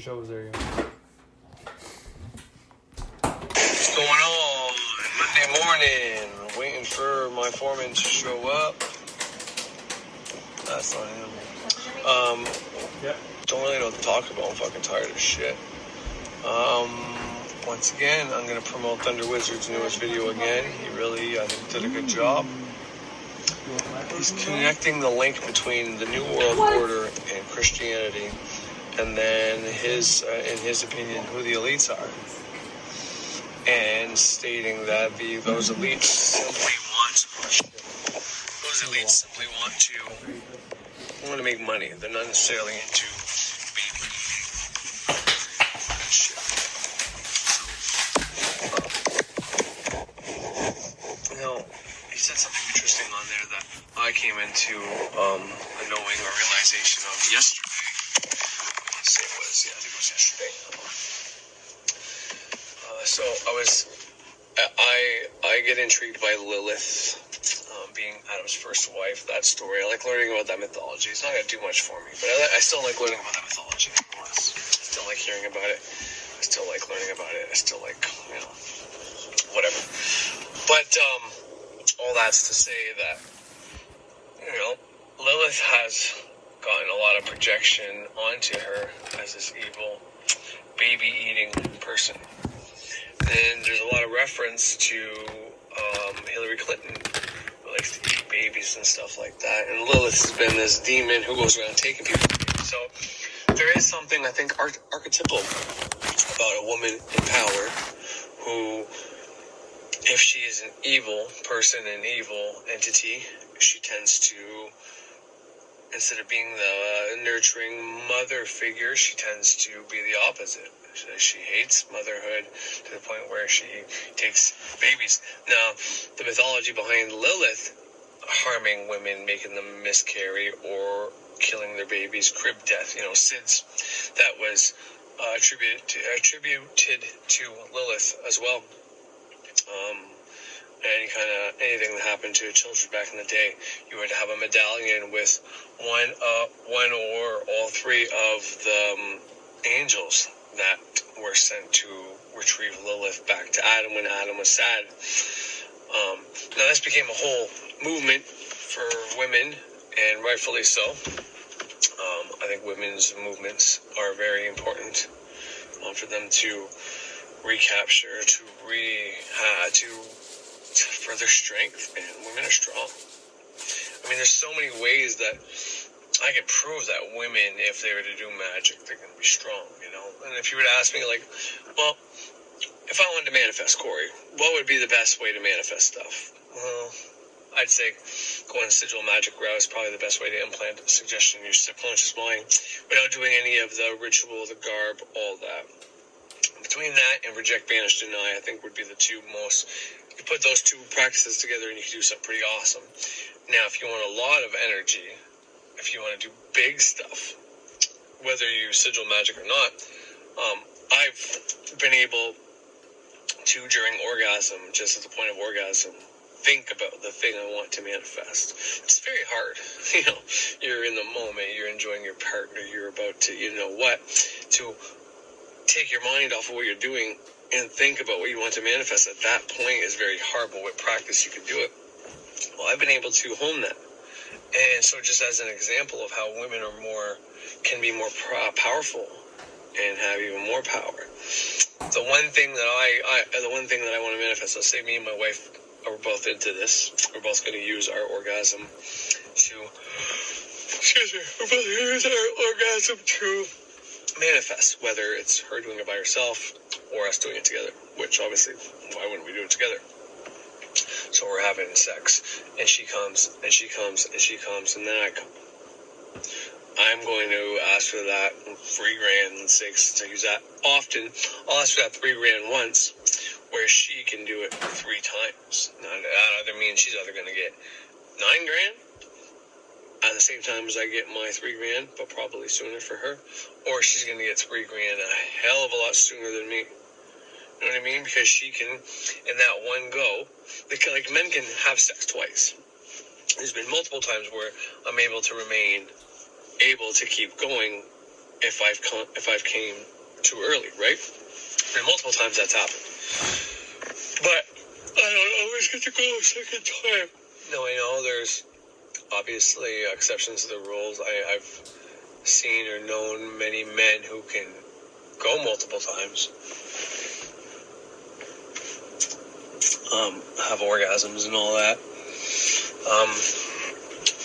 Shows there. What's going on? Monday morning. Waiting for my foreman to show up. That's not him. Yep. Don't really know what to talk about. I'm fucking tired of shit. Once again, I'm going to promote Thunder Wizard's newest video again. He really, I think, did a good job. He's connecting the link between the New World Order and Christianity, and then in his opinion, who the elites are, and stating that those elites simply want to make money. They're not necessarily into baby shit. He said something interesting on there that I came into a knowing or realization of yesterday. I think it was yesterday. So I get intrigued by Lilith, being Adam's first wife, that story. I like learning about that mythology. It's not going to do much for me, but I still like learning about that mythology. I still like hearing about it. I still like learning about it. I still like, whatever. But, all that's to say that, Lilith has gotten a lot of projection onto her as this evil, baby-eating person. And there's a lot of reference to Hillary Clinton, who likes to eat babies and stuff like that. And Lilith has been this demon who goes around taking people's babies. So there is something, I think, archetypal about a woman in power who, if she is an evil person, an evil entity, she tends to, instead of being the nurturing mother figure, she tends to be the opposite. She hates motherhood to the point where she takes babies. Now, the mythology behind Lilith harming women, making them miscarry, or killing their babies, crib death, SIDS, that was attributed to Lilith as well. Anything that happened to children back in the day, you would have a medallion with one or all three of the angels that were sent to retrieve Lilith back to Adam when Adam was sad. Now this became a whole movement for women, and rightfully so. I think women's movements are very important for them to recapture, to further strength, and women are strong. I mean, there's so many ways that I could prove that women, if they were to do magic, they're going to be strong, And if you were to ask me, well, if I wanted to manifest, Corey, what would be the best way to manifest stuff? Well, I'd say going the sigil magic route is probably the best way to implant a suggestion in your subconscious mind without doing any of the ritual, the garb, all that. Between that and reject, banish, deny, I think would be the two most. You put those two practices together and you can do something pretty awesome. Now, if you want a lot of energy, if you want to do big stuff, whether you use sigil magic or not, I've been able to, during orgasm, just at the point of orgasm, think about the thing I want to manifest. It's very hard. You're in the moment, you're enjoying your partner, you're about to, to take your mind off of what you're doing and think about what you want to manifest. At that point is very hard, but with practice you can do it. Well, I've been able to hone that. And so just as an example of how women can be more powerful and have even more power. The one thing that I want to manifest, let's say me and my wife are both into this. We're both going to use our orgasm to manifest, whether it's her doing it by herself or us doing it together, which obviously, why wouldn't we do it together? So we're having sex, and she comes, and she comes, and she comes, and then I come. I'm going to ask for that $3,000, let's say, since I use that often. I'll ask for that $3,000 once, where she can do it 3 times. Now, that either means she's either going to get $9,000 at the same time as I get my $3,000, but probably sooner for her, or she's going to get $3,000 a hell of a lot sooner than me. You know what I mean? Because she can, in that one go, men can have sex twice. There's been multiple times where I'm able to remain able to keep going if I've came too early, right? And multiple times that's happened. But I don't always get to go a second time. No, I know there's obviously exceptions to the rules. I've seen or known many men who can go multiple times, have orgasms and all that,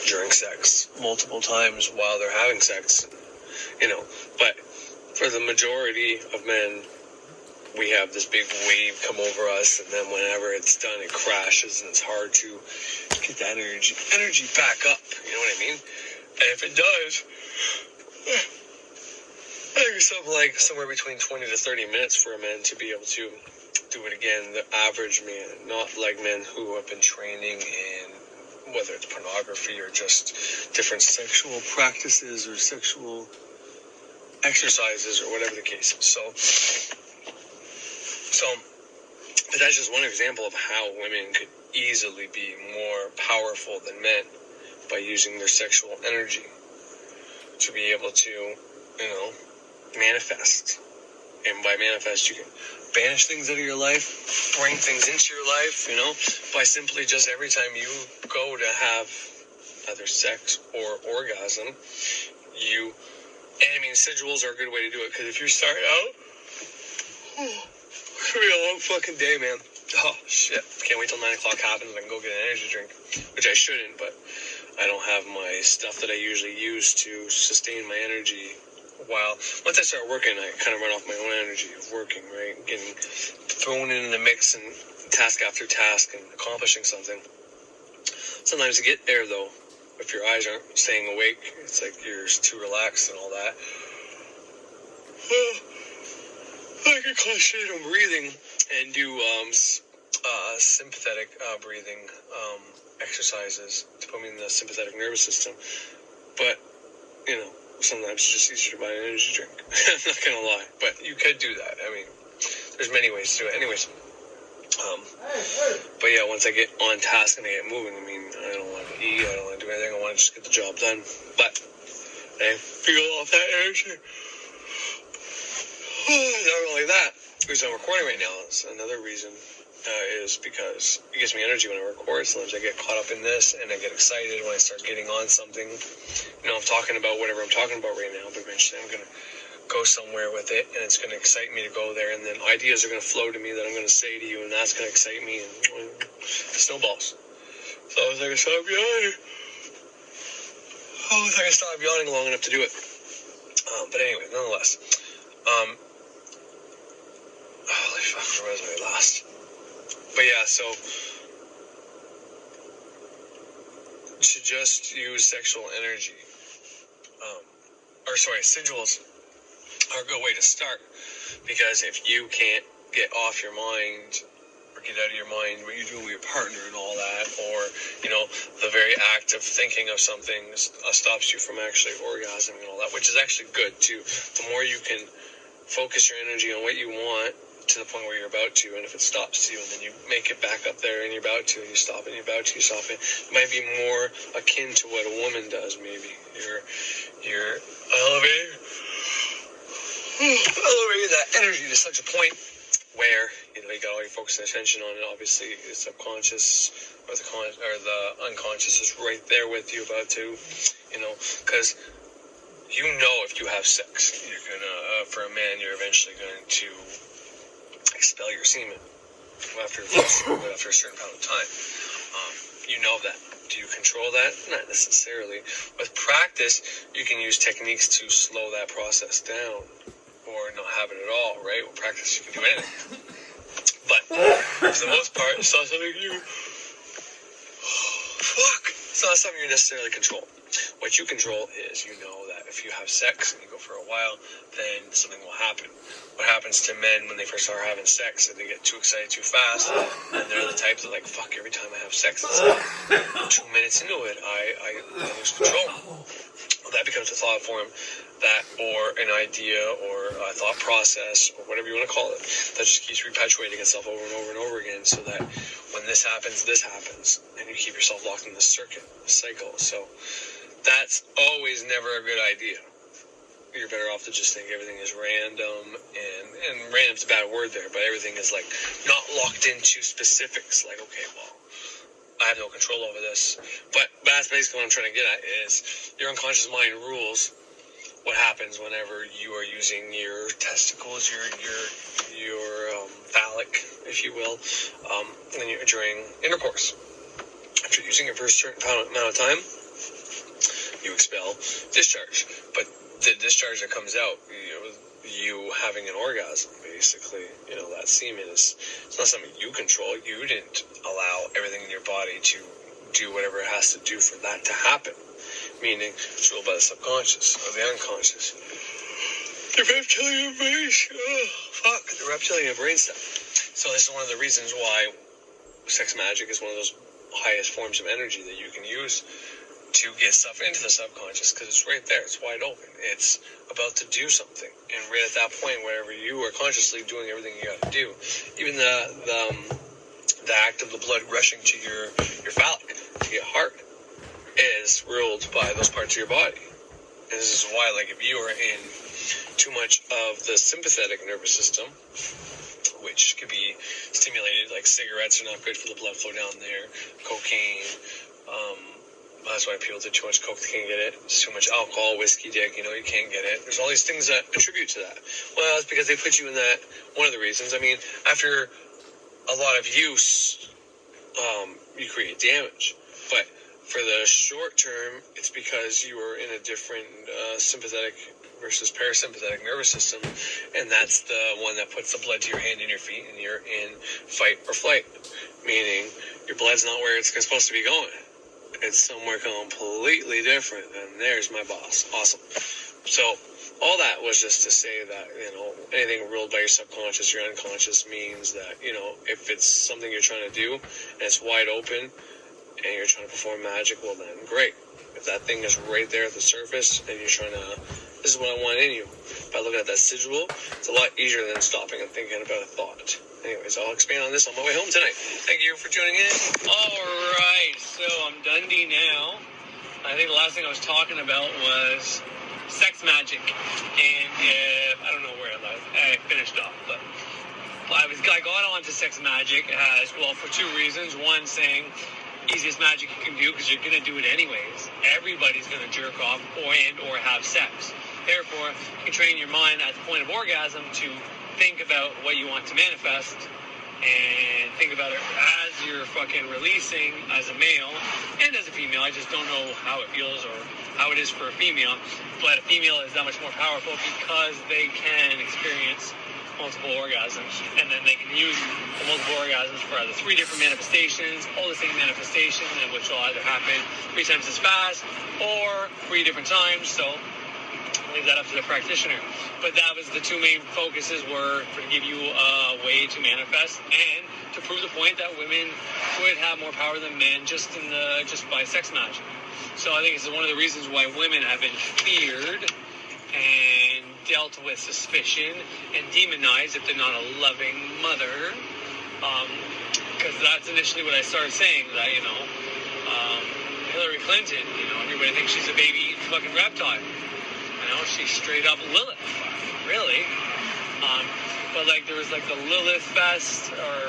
during sex, multiple times while they're having sex, but for the majority of men, we have this big wave come over us, and then whenever it's done, it crashes, and it's hard to get that energy back up, you know what I mean? And if it does, I think it's something like somewhere between 20 to 30 minutes for a man to be able to do it again, the average man, not like men who have been training in, whether it's pornography or just different sexual practices or sexual exercises or whatever the case is. But that's just one example of how women could easily be more powerful than men by using their sexual energy to be able to, manifest. And by manifest, you can banish things out of your life, bring things into your life, by simply just every time you go to have either sex or orgasm, sigils are a good way to do it, because if you start out, it's going to be a long fucking day, man. Oh, shit. Can't wait till 9 o'clock happens and I can go get an energy drink, which I shouldn't, but I don't have my stuff that I usually use to sustain my energy. While once I start working, I kind of run off my own energy of working, right? Getting thrown in the mix and task after task and accomplishing something. Sometimes to get there, though, if your eyes aren't staying awake, it's like you're too relaxed and all that. I can concentrate on breathing and do sympathetic breathing exercises to put me in the sympathetic nervous system. But, sometimes it's just easier to buy an energy drink. I'm not going to lie. But you could do that. There's many ways to do it. Anyways. But yeah, once I get on task and I get moving, I don't want to eat. I don't want to do anything. I want to just get the job done. But I feel off that energy. Not only that, the reason I'm recording right now is another reason is because it gives me energy when I record. Sometimes I get caught up in this and I get excited when I start getting on something. I'm talking about whatever I'm talking about right now, but eventually I'm going to go somewhere with it and it's going to excite me to go there, and then ideas are going to flow to me that I'm going to say to you, and that's going to excite me, and it snowballs. So I was like, stop yawning long enough to do it. But anyway, nonetheless. Holy fuck, where was I last? But yeah, so to just use sexual energy, sigils are a good way to start, because if you can't get off your mind or get out of your mind what you're doing with your partner and all that, or, the very act of thinking of something stops you from actually orgasming and all that, which is actually good too. The more you can focus your energy on what you want, to the point where you're about to, and if it stops you, and then you make it back up there, and you're about to, and you stop it, and you're about to, you stop it. It might be more akin to what a woman does, maybe. You're elevating that energy to such a point where, you got all your focus and attention on it. Obviously, the subconscious or the unconscious is right there with you about to, because if you have sex, you're gonna, for a man, you're eventually going to expel your semen after a certain amount of time. You know that. Do you control that? Not necessarily. With practice, you can use techniques to slow that process down, or not have it at all, right? With practice, you can do anything. But for the most part, it's not something it's not something you necessarily control. What you control is, that if you have sex and you go for a while, then something will happen. What happens to men when they first start having sex, and they get too excited too fast, and they're the type that fuck, every time I have sex, it's 2 minutes into it, I lose control. Well, that becomes a thought form, or an idea, or a thought process, or whatever you want to call it, that just keeps perpetuating itself over and over and over again, so that when this happens, and you keep yourself locked in this cycle. So that's always never a good idea. you're better off to just think everything is random, and random's a bad word there, but everything is like not locked into specifics. Like, okay, well, I have no control over this, but that's basically what I'm trying to get at is your unconscious mind rules what happens whenever you are using your testicles, your phallic, if you will, during intercourse. After using it for a certain amount of time, you expel discharge. But the discharge that comes out, you having an orgasm, basically, that semen it's not something you control. You didn't allow everything in your body to do whatever it has to do for that to happen. Meaning, it's ruled by the subconscious or the unconscious. The reptilian brain, the reptilian brain stuff. So this is one of the reasons why sex magic is one of those highest forms of energy that you can use to get stuff into the subconscious, because it's right there, it's wide open, it's about to do something, and right at that point, wherever you are consciously doing everything you got to do, even the act of the blood rushing to your phallic to get hard is ruled by those parts of your body. And this is why, like, if you are in too much of the sympathetic nervous system, which could be stimulated, like cigarettes are not good for the blood flow down there, cocaine, that's why people do too much coke, they can't get it. It's too much alcohol, whiskey, dick, you can't get it. There's all these things that attribute to that. Well, it's because they put you in that, one of the reasons. I mean, after a lot of use, you create damage. But for the short term, it's because you are in a different sympathetic versus parasympathetic nervous system, and that's the one that puts the blood to your hand and your feet, and you're in fight or flight, meaning your blood's not where it's supposed to be going. It's somewhere completely different, and there's my boss. Awesome. So all that was just to say that, anything ruled by your subconscious, your unconscious, means that, if it's something you're trying to do and it's wide open and you're trying to perform magic, well then, great. If that thing is right there at the surface and you're trying to, this is what I want in you. By looking at that sigil, it's a lot easier than stopping and thinking about a thought. Anyways, I'll expand on this on my way home tonight. Thank you for tuning in. Alright, so I'm Dundee now. I think the last thing I was talking about was sex magic. And I don't know where I finished off, but I got on to sex magic as well for two reasons. One, saying easiest magic you can do because you're going to do it anyways. Everybody's going to jerk off or have sex. Therefore, you can train your mind at the point of orgasm to think about what you want to manifest and think about it as you're fucking releasing as a male and as a female. I just don't know how it feels or how it is for a female, but a female is that much more powerful because they can experience multiple orgasms, and then they can use the multiple orgasms for either 3 different manifestations, all the same manifestation, and which will either happen 3 times as fast or 3 different times. So leave that up to the practitioner. But that was the 2 main focuses were to give you a way to manifest and to prove the point that women would have more power than men just by sex magic. So I think this is one of the reasons why women have been feared and dealt with suspicion and demonized if they're not a loving mother. Because that's initially what I started saying, that, Hillary Clinton, everybody thinks she's a baby fucking reptile. She's straight up Lilith, really. But there was the Lilith Fest or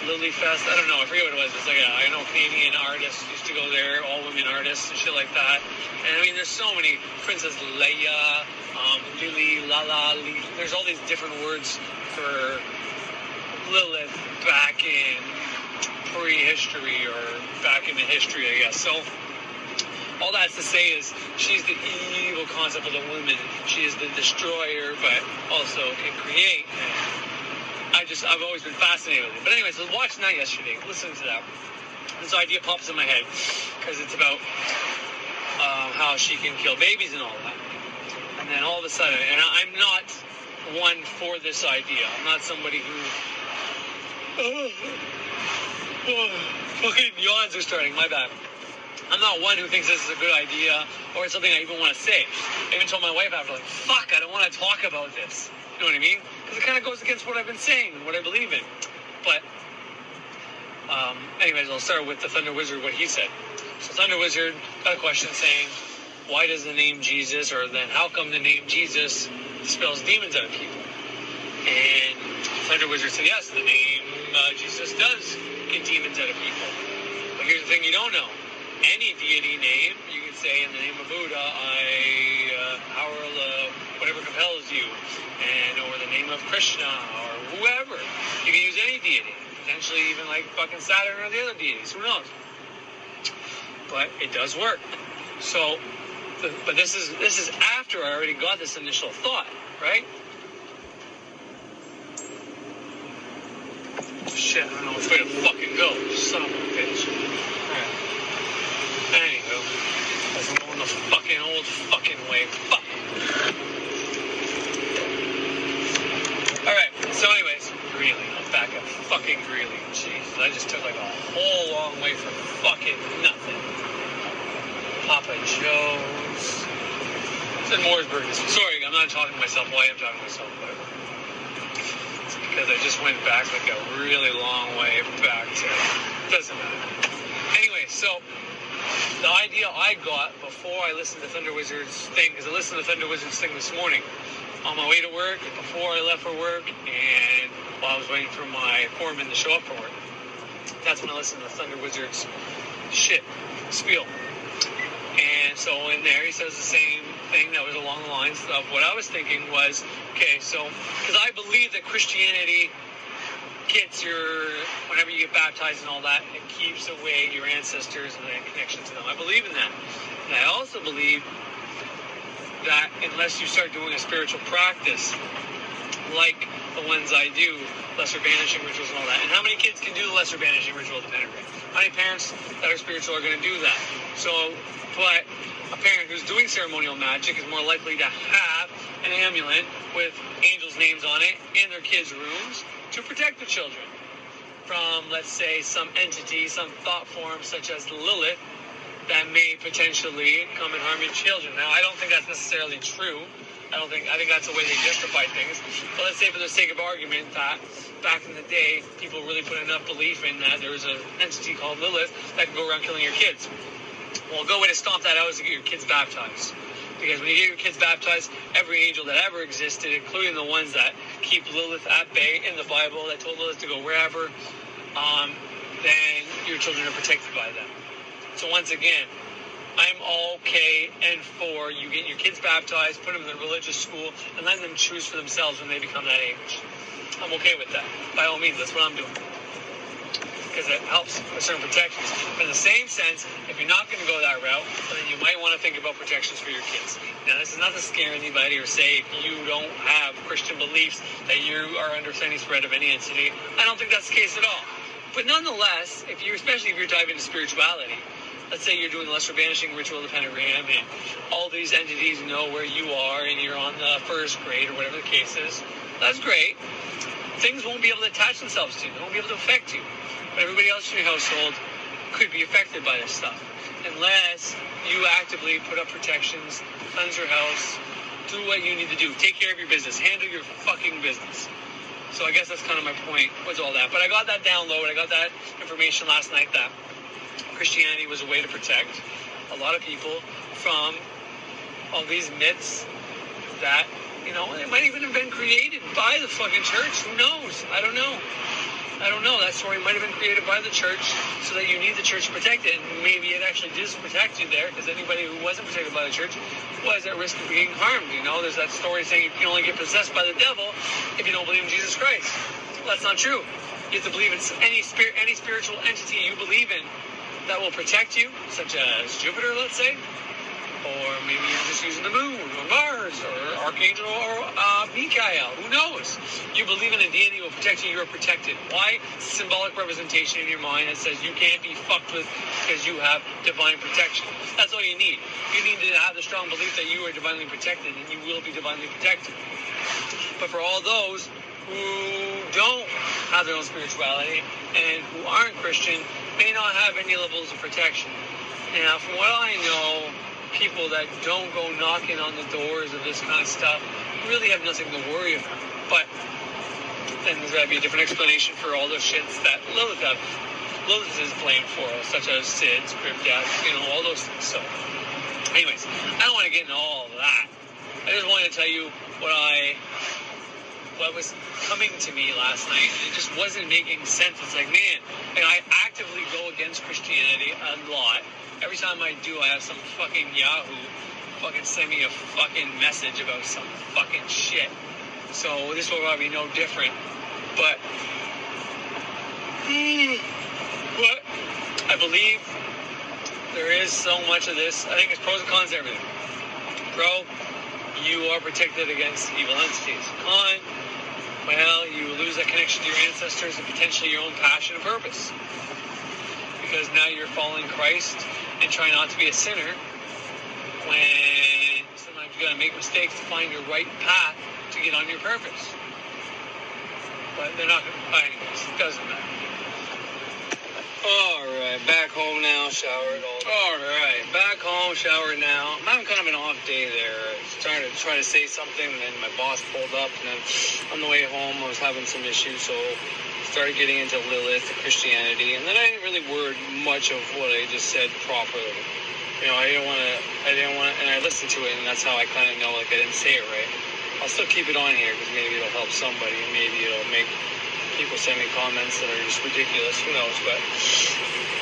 Lily Fest. I don't know. I forget what it was. It's I know Canadian artists used to go there, all women artists and shit like that. And I mean, there's so many. Princess Leia, Lily, Lala. There's all these different words for Lilith back in prehistory or back in the history, I guess. So all that's to say is she's the evil concept of the woman. She is the destroyer, but also can create. And I've always been fascinated with it. But anyways, I was watching that yesterday, listening to that. This idea pops in my head because it's about how she can kill babies and all that. And then all of a sudden, and I'm not one for this idea. I'm not somebody who... fucking yawns are starting, my bad. I'm not one who thinks this is a good idea or something I even want to say. I even told my wife after, fuck, I don't want to talk about this. You know what I mean? Because it kind of goes against what I've been saying and what I believe in. But, anyways, I'll start with the Thunder Wizard, what he said. So Thunder Wizard got a question saying, why does the name Jesus, or then how come the name Jesus expels demons out of people? And Thunder Wizard said, yes, the name Jesus does get demons out of people. But here's the thing you don't know. Any deity name, you can say, in the name of Buddha, whatever compels you, or the name of Krishna, or whoever. You can use any deity, potentially even like fucking Saturn or the other deities, who knows? But it does work. So, but this is after I already got this initial thought, right? Shit, I don't know which way to fucking go. Son of a bitch. Alright. Anywho, I'm going the fucking old fucking way. Fuck. Alright, so anyways, Greeley. I'm back at fucking Greeley. Jesus, I just took like a whole long way for fucking nothing. Papa Joe's. It's in Mooresburg. Sorry, I'm not talking to myself. Well, I am talking to myself, but it's because I just went back like a really long way back to... Doesn't matter. Anyway, so the idea I got before I listened to Thunder Wizard's thing, because I listened to Thunder Wizard's thing this morning on my way to work, before I left for work, and while I was waiting for my foreman to show up for work. That's when I listened to Thunder Wizard's spiel. And so in there, he says the same thing that was along the lines of what I was thinking was, okay, so, because I believe that Christianity gets whenever you get baptized and all that, it keeps away your ancestors and the connection to them. I believe in that. And I also believe that unless you start doing a spiritual practice, like the ones I do, lesser banishing rituals and all that. And how many kids can do the lesser banishing ritual of the pentagram? How many parents that are spiritual are going to do that? So, but a parent who's doing ceremonial magic is more likely to have an amulet with angels' names on it in their kids' rooms to protect the children from, let's say, some entity, some thought form such as Lilith that may potentially come and harm your children. Now, I don't think that's necessarily true. I think that's the way they justify things. But let's say for the sake of argument that back in the day, people really put enough belief in that there was an entity called Lilith that could go around killing your kids. Well, a good way to stop that out is to get your kids baptized. Because when you get your kids baptized, every angel that ever existed, including the ones that keep Lilith at bay in the Bible, that told Lilith to go wherever, then your children are protected by them. So once again, I'm okay and for you getting your kids baptized, put them in the religious school, and letting them choose for themselves when they become that age. I'm okay with that. By all means, that's what I'm doing. Because it helps with certain protections. But in the same sense, if you're not going to go that route, then you might want to think about protections for your kids. Now, this is not to scare anybody or say if you don't have Christian beliefs that you are under any threat of any entity. I don't think that's the case at all. But nonetheless, especially if you're diving into spirituality, let's say you're doing the lesser banishing ritual of the pentagram and all these entities know where you are and you're on the first grade or whatever the case is, that's great. Things won't be able to attach themselves to you. They won't be able to affect you. But everybody else in your household could be affected by this stuff. Unless you actively put up protections, cleanse your house, do what you need to do. Take care of your business. Handle your fucking business. So I guess that's kind of my point with all that. But I got that download. I got that information last night that Christianity was a way to protect a lot of people from all these myths that, they might even have been created by the fucking church. Who knows? I don't know. That story might have been created by the church so that you need the church to protect it. And maybe it actually does protect you there because anybody who wasn't protected by the church was at risk of being harmed. There's that story saying you can only get possessed by the devil if you don't believe in Jesus Christ. Well, that's not true. You have to believe in any spiritual entity you believe in that will protect you, such as Jupiter, let's say, or maybe you're just using the moon, or Mars, or Archangel, or Michael, who knows? You believe in a deity who will protect you, you're protected. Why? Symbolic representation in your mind that says you can't be fucked with because you have divine protection. That's all you need. You need to have the strong belief that you are divinely protected, and you will be divinely protected. But for all those who don't have their own spirituality, and who aren't Christian, may not have any levels of protection. Now, from what I know, people that don't go knocking on the doors of this kind of stuff really have nothing to worry about. But then there's got to be a different explanation for all those shits that Lilith is blamed for, such as SIDS, crib death, all those things. So Anyways, I don't want to get into all of that. I just wanted to tell you what was coming to me last night, and it just wasn't making sense. It's like, man, I actively go against Christianity a lot. Every time I do, I have some fucking Yahoo fucking send me a fucking message about some fucking shit. So this will probably be no different. But I believe there is so much of this. I think it's pros and cons to everything. Pro, you are protected against evil entities. Con, well, you lose that connection to your ancestors and potentially your own passion and purpose. Because now you're following Christ and trying not to be a sinner when sometimes you gotta make mistakes to find your right path to get on your purpose. But they're not gonna, anyways, it doesn't matter. Alright, back home now, showered all day. Alright, back home, showered now. I'm having kind of an off day there. Started to try to say something, and then my boss pulled up, and then on the way home I was having some issues, so started getting into Lilith, Christianity, and then I didn't really word much of what I just said properly. You know, I didn't want to, and I listened to it, and that's how I kind of know, like, I didn't say it right. I'll still keep it on here, because maybe it'll help somebody, and maybe it'll make people send me comments that are just ridiculous, who knows, but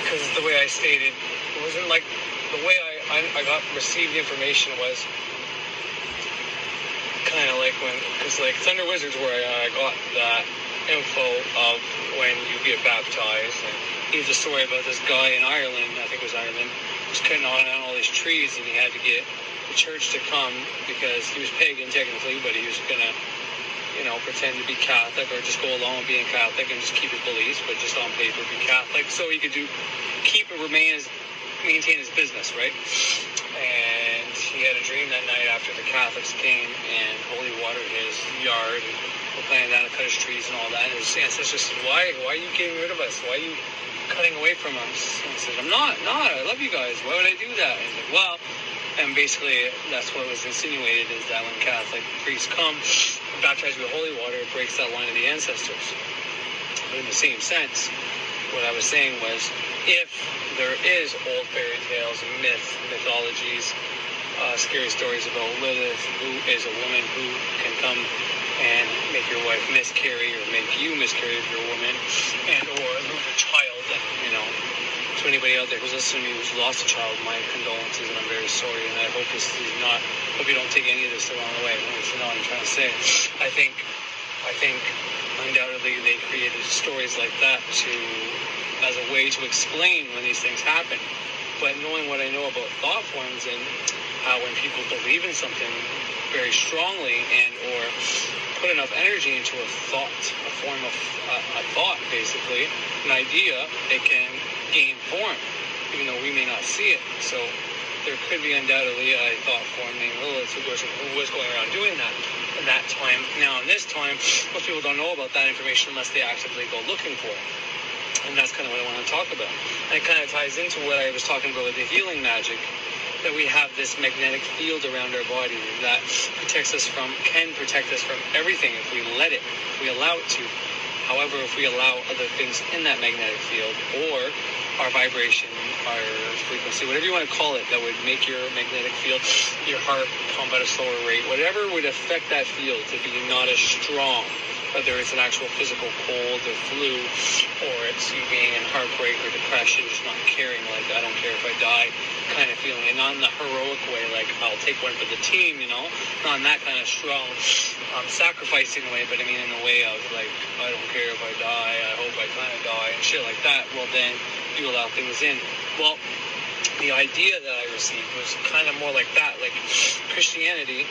because the way I stated, it wasn't like, the way I got received the information was kind of like when, because like Thunder Wizards where I got that info of when you get baptized, and he was a story about this guy in Ireland, I think it was Ireland, was cutting on all these trees, and he had to get the church to come because he was pagan technically, but he was gonna, you know, pretend to be Catholic or just go along with being Catholic and just keep his beliefs, but just on paper be Catholic, so he could maintain his business, right? And he had a dream that night after the Catholics came and holy watered his yard and were planning down to cut his trees and all that, and his ancestors said, why are you getting rid of us? Why are you cutting away from us? And he said, I'm not, I love you guys. Why would I do that? And he's like, well, and basically that's what was insinuated, is that when Catholic priests come, baptized with holy water, it breaks that line of the ancestors. But in the same sense, what I was saying was, if there is old fairy tales and mythologies, scary stories about Lilith, who is a woman who can come and make your wife miscarry or make you miscarry if you're a woman, and or lose a child, you know, to anybody out there who's listening to me who's lost a child, my condolences, and I'm very sorry, and I hope this is not, hope you don't take any of this the wrong way. That's not what I'm trying to say. I think undoubtedly they created stories like that as a way to explain when these things happen. But knowing what I know about thought forms and how when people believe in something very strongly and or put enough energy into a thought, a form of a thought, basically, an idea, it can gain form, even though we may not see it. So there could be undoubtedly a thought form named Lilith who was going around doing that in that time. Now in this time, most people don't know about that information unless they actively go looking for it. And that's kind of what I want to talk about. And it kind of ties into what I was talking about with the healing magic, that we have this magnetic field around our body that can protect us from everything if we let it, if we allow it to. However, if we allow other things in that magnetic field, or our vibration, our frequency, whatever you want to call it, that would make your magnetic field, your heart pump at a slower rate, whatever would affect that field to be not as strong, whether it's an actual physical cold or flu, or it's you being in heartbreak or depression, just not caring, like, I don't care if I die kind of feeling, and not in the heroic way, like, I'll take one for the team, you know, not in that kind of strong, sacrificing way, but I mean in the way of, like, I don't care if I die, I hope I kind of die, and shit like that. Well, then you allow things in. Well, the idea that I received was kind of more like that, like Christianity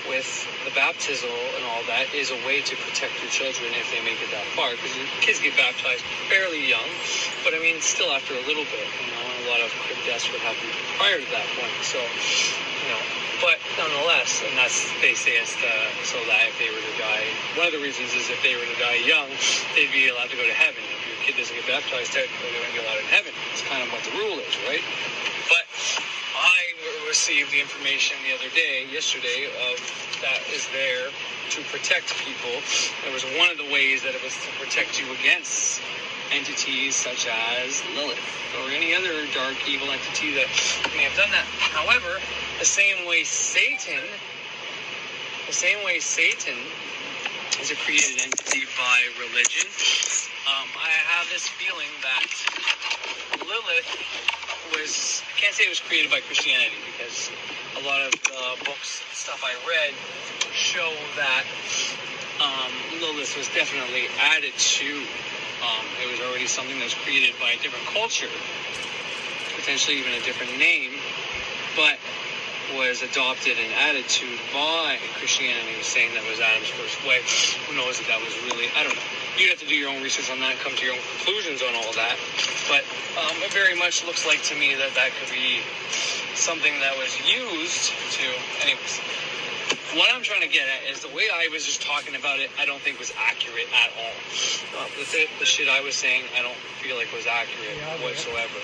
with the baptismal and all that is a way to protect your children if they make it that far, because kids get baptized fairly young, but I mean still after a little bit, you know, and a lot of quick deaths would happen prior to that point, so, you know, but nonetheless, and that's, they say it's so that if they were to die, one of the reasons is if they were to die young, they'd be allowed to go to heaven. If your kid doesn't get baptized, technically they wouldn't be allowed in heaven. It's kind of what the rule is, right? But I received the information yesterday, of that is there to protect people. It was one of the ways that it was to protect you against entities such as Lilith or any other dark evil entity that may have done that. However, the same way Satan is a created entity by religion, I have this feeling that Lilith was, I can't say it was created by Christianity, because a lot of the books and stuff I read show that Lilith was definitely added to. It was already something that was created by a different culture, potentially even a different name, but was adopted and added to by Christianity, saying that was Adam's first wife. Who knows if that was really, I don't know. You'd have to do your own research on that and come to your own conclusions on all that. But it very much looks like to me that that could be something that was used to, anyways. What I'm trying to get at is the way I was just talking about it, I don't think was accurate at all. The shit I was saying, I don't feel like was accurate whatsoever.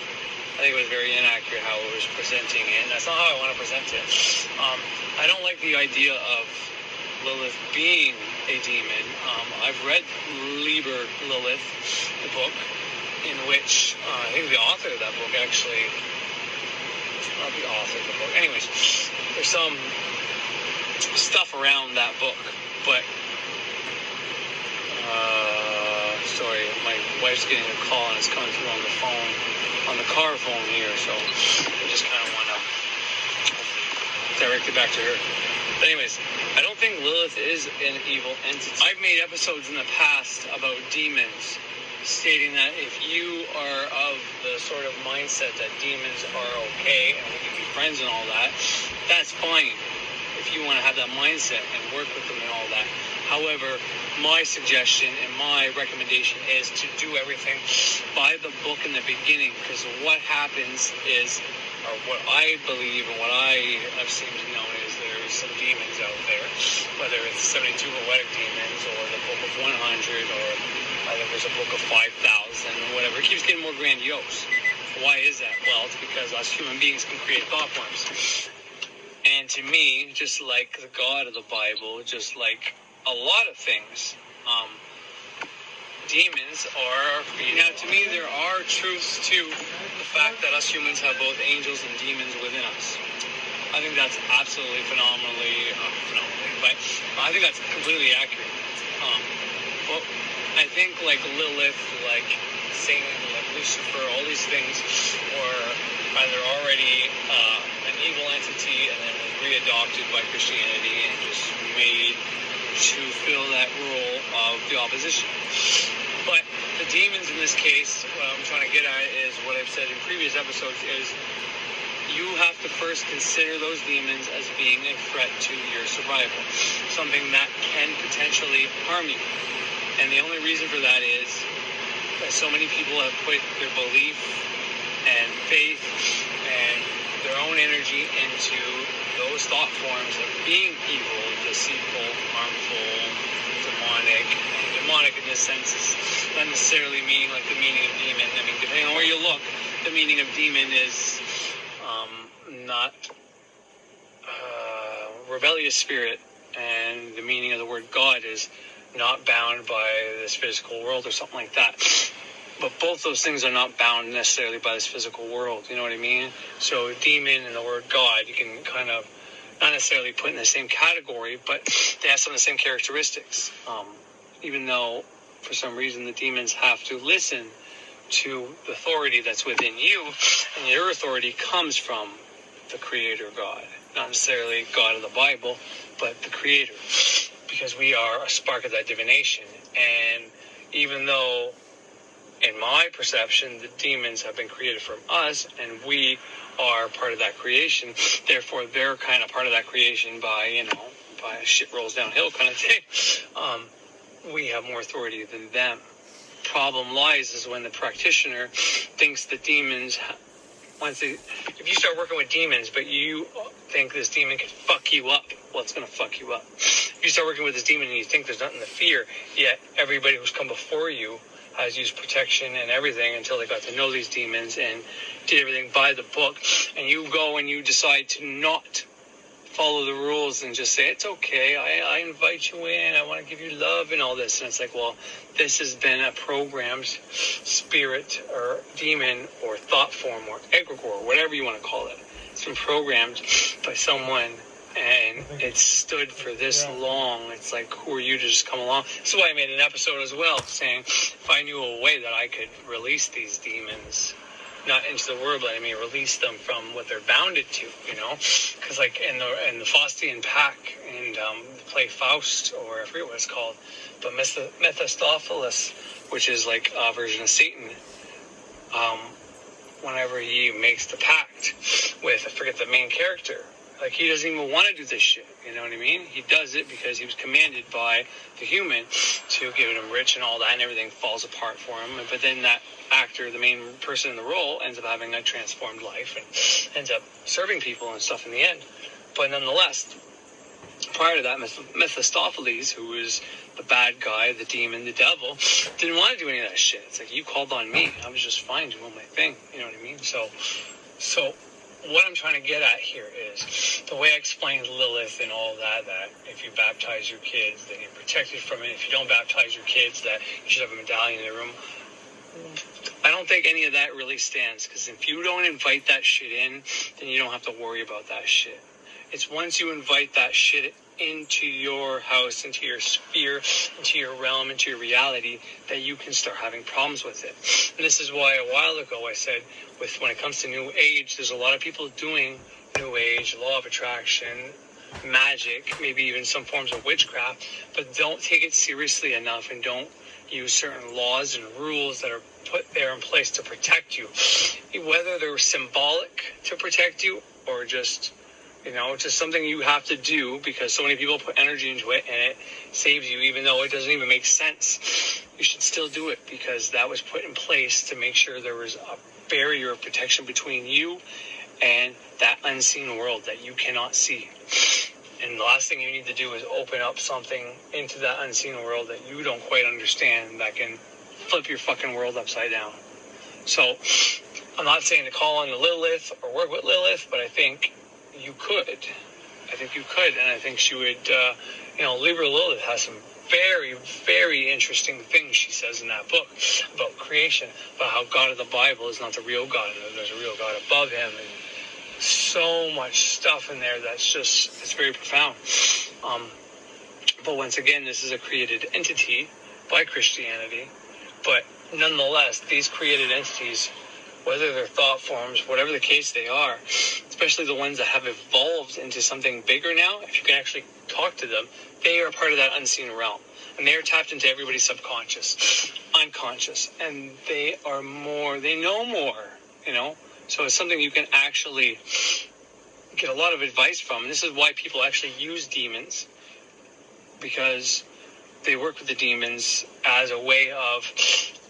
I think it was very inaccurate how it was presenting it, and that's not how I want to present it. I don't like the idea of Lilith being a demon. I've read Lilith, the book, in which I think the author of that book actually, not the author of the book, anyways, there's some stuff around that book, but sorry, my wife's getting a call and it's coming through on the phone, on the car phone here, so I just kind of want to direct it back to her. But anyways, I don't think Lilith is an evil entity. I've made episodes in the past about demons, stating that if you are of the sort of mindset that demons are okay and we can be friends and all that, that's fine. If you want to have that mindset and work with them and all that. However, my suggestion and my recommendation is to do everything by the book in the beginning, because what happens is, or what I believe and what I have seen to know is there's some demons out there, whether it's 72 poetic demons or the book of 100 or I think there's a book of 5,000 or whatever. It keeps getting more grandiose. Why is that? Well, it's because us human beings can create thought forms. And to me, just like the God of the Bible, just like a lot of things, demons are created. Now, to me, there are truths to the fact that us humans have both angels and demons within us. I think that's absolutely phenomenally, but I think that's completely accurate. But I think like Lilith, like Satan, like Lucifer, all these things were either already an evil entity and then was readopted by Christianity and just made to fill that role of the opposition. But the demons in this case, what I'm trying to get at is what I've said in previous episodes is you have to first consider those demons as being a threat to your survival, something that can potentially harm you. And the only reason for that is that so many people have put their belief and faith and their own energy into those thought forms of being evil, deceitful, harmful, demonic. Demonic in this sense is not necessarily meaning like the meaning of demon. I mean, depending on where you look, the meaning of demon is not rebellious spirit, and the meaning of the word God is not bound by this physical world or something like that. But both those things are not bound necessarily by this physical world, you know what I mean? So demon and the word God, you can kind of not necessarily put in the same category, but they have some of the same characteristics. Even though, for some reason, the demons have to listen to the authority that's within you, and your authority comes from the Creator God. Not necessarily God of the Bible, but the Creator. Because we are a spark of that divination. And even though, in my perception, the demons have been created from us, and we are part of that creation, therefore they're kind of part of that creation by shit rolls downhill kind of thing. We have more authority than them. Problem lies is when the practitioner thinks the demons, if you start working with demons, but you think this demon can fuck you up, well, it's going to fuck you up. If you start working with this demon and you think there's nothing to fear, yet everybody who's come before you has used protection and everything until they got to know these demons and did everything by the book, and you go and you decide to not follow the rules and just say, it's okay, I invite you in, I want to give you love and all this. And it's like, well, this has been a programmed spirit or demon or thought form or egregore, whatever you want to call it. It's been programmed by someone, and it's stood for this long. It's like, who are you to just come along? That's why I made an episode as well, saying if I knew a way that I could release these demons, not into the world, but I mean release them from what they're bounded to, you know? Because like in the Faustian pack, and the play Faust, or I forget what it's called, but Mephistopheles, which is like a version of Satan, whenever he makes the pact with, I forget the main character, like he doesn't even want to do this shit, you know what I mean? He does it because he was commanded by the human to give him rich and all that, and everything falls apart for him. But then that actor, the main person in the role, ends up having a transformed life and ends up serving people and stuff in the end. But nonetheless, prior to that, Mephistopheles, who was the bad guy, the demon, the devil, didn't want to do any of that shit. It's like, you called on me, I was just fine doing my thing, you know what I mean? So what I'm trying to get at here is the way I explained Lilith and all that if you baptize your kids, then you're protected from it. If you don't baptize your kids, that you should have a medallion in the room. I don't think any of that really stands, because if you don't invite that shit in, then you don't have to worry about that shit. It's once you invite that shit into your house, into your sphere, into your realm, into your reality, that you can start having problems with it. And this is why a while ago I said, when it comes to New Age, there's a lot of people doing New Age, law of attraction, magic, maybe even some forms of witchcraft, but don't take it seriously enough and don't use certain laws and rules that are put there in place to protect you, whether they're symbolic to protect you or just, you know, just something you have to do because so many people put energy into it and it saves you, even though it doesn't even make sense. You should still do it because that was put in place to make sure there was a barrier of protection between you and that unseen world that you cannot see. And the last thing you need to do is open up something into that unseen world that you don't quite understand that can flip your fucking world upside down. So I'm not saying to call on the Lilith or work with Lilith, but I think you could. And I think she would, Libra Lilith has some very, very interesting things she says in that book about creation, about how God of the Bible is not the real God, and there's a real God above him, and so much stuff in there it's very profound. But once again, this is a created entity by Christianity, but nonetheless, these created entities, whether they're thought forms, whatever the case they are, especially the ones that have evolved into something bigger now, if you can actually talk to them, they are part of that unseen realm. And they are tapped into everybody's subconscious, unconscious, and they know more, you know? So it's something you can actually get a lot of advice from. And this is why people actually use demons, because they work with the demons as a way of,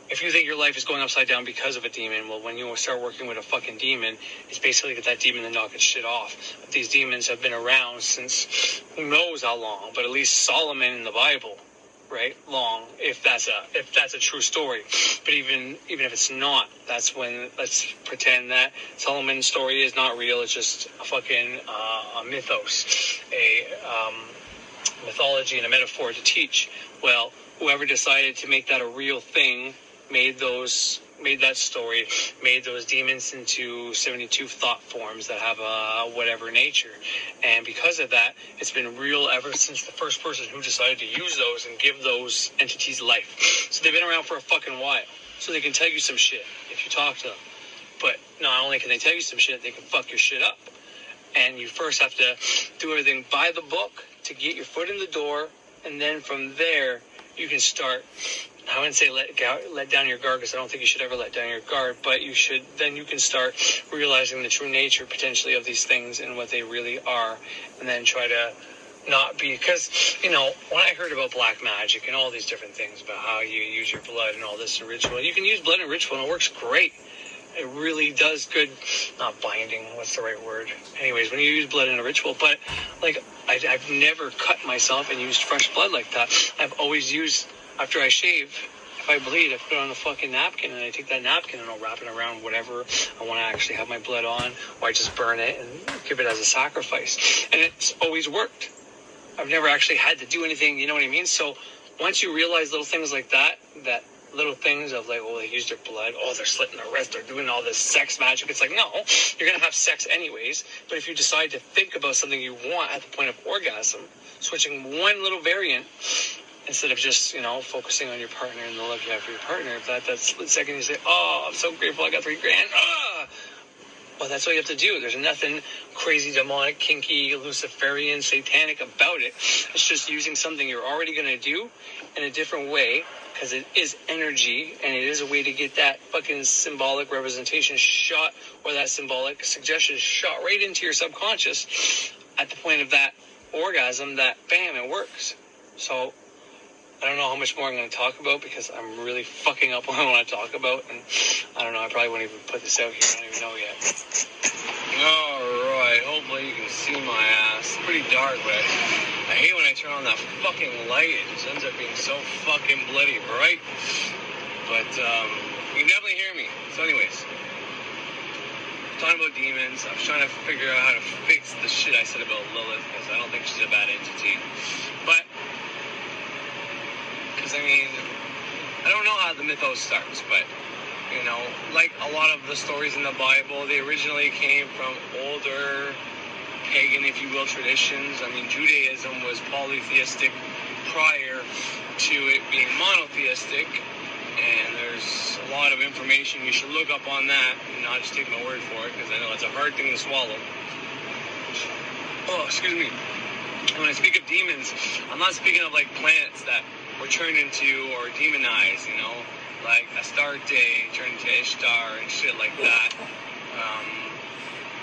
if you think your life is going upside down because of a demon, well, when you start working with a fucking demon, it's basically get that demon to knock its shit off. But these demons have been around since who knows how long, but at least Solomon in the Bible, right? Long, if that's a true story. But even if it's not, that's when, let's pretend that Solomon's story is not real. It's just a fucking a mythos, a mythology and a metaphor to teach. Well, whoever decided to make that a real thing made that story, made those demons into 72 thought forms that have a whatever nature. And because of that, it's been real ever since the first person who decided to use those and give those entities life. So they've been around for a fucking while. So they can tell you some shit if you talk to them. But not only can they tell you some shit, they can fuck your shit up. And you first have to do everything by the book to get your foot in the door. And then from there, you can start, I wouldn't say let down your guard, because I don't think you should ever let down your guard, but you can start realizing the true nature potentially of these things and what they really are, and then try to not be, because, you know, when I heard about black magic and all these different things about how you use your blood and all this in ritual, you can use blood in ritual and it works great. It really does good, not binding, what's the right word? Anyways, when you use blood in a ritual, but like, I've never cut myself and used fresh blood like that. I've always used, after I shave, If I bleed, I put it on a fucking napkin, and I take that napkin and I'll wrap it around whatever I want to actually have my blood on, or I just burn it and give it as a sacrifice. And it's always worked. I've never actually had to do anything, you know what I mean? So once you realize little things like that little things of like, oh, they used their blood, oh, they're slitting their wrist, they're doing all this sex magic. It's like, no, you're going to have sex anyways. But if you decide to think about something you want at the point of orgasm, switching one little variant, instead of just, you know, focusing on your partner and the love you have for your partner, if that split second you say, oh, I'm so grateful I got $3,000, well, that's all you have to do. There's nothing crazy, demonic, kinky, Luciferian, satanic about it. It's just using something you're already going to do in a different way, because it is energy, and it is a way to get that fucking symbolic representation shot, or that symbolic suggestion shot right into your subconscious at the point of that orgasm, that bam, it works. So I don't know how much more I'm going to talk about, because I'm really fucking up what I want to talk about, and I don't know, I probably won't even put this out here, I don't even know yet. Alright, hopefully you can see my ass. It's pretty dark, but I hate when I turn on that fucking light, it just ends up being so fucking bloody bright. But, you can definitely hear me. So anyways, talking about demons, I was trying to figure out how to fix the shit I said about Lilith, because I don't think she's a bad entity. But I mean, I don't know how the mythos starts, but, you know, like a lot of the stories in the Bible, they originally came from older pagan, if you will, traditions. I mean, Judaism was polytheistic prior to it being monotheistic, and there's a lot of information you should look up on that, and not just take my word for it, because I know it's a hard thing to swallow. Oh, excuse me. And when I speak of demons, I'm not speaking of, like, planets that were turned into or demonized, you know, like Astarte turned into Ishtar and shit like that.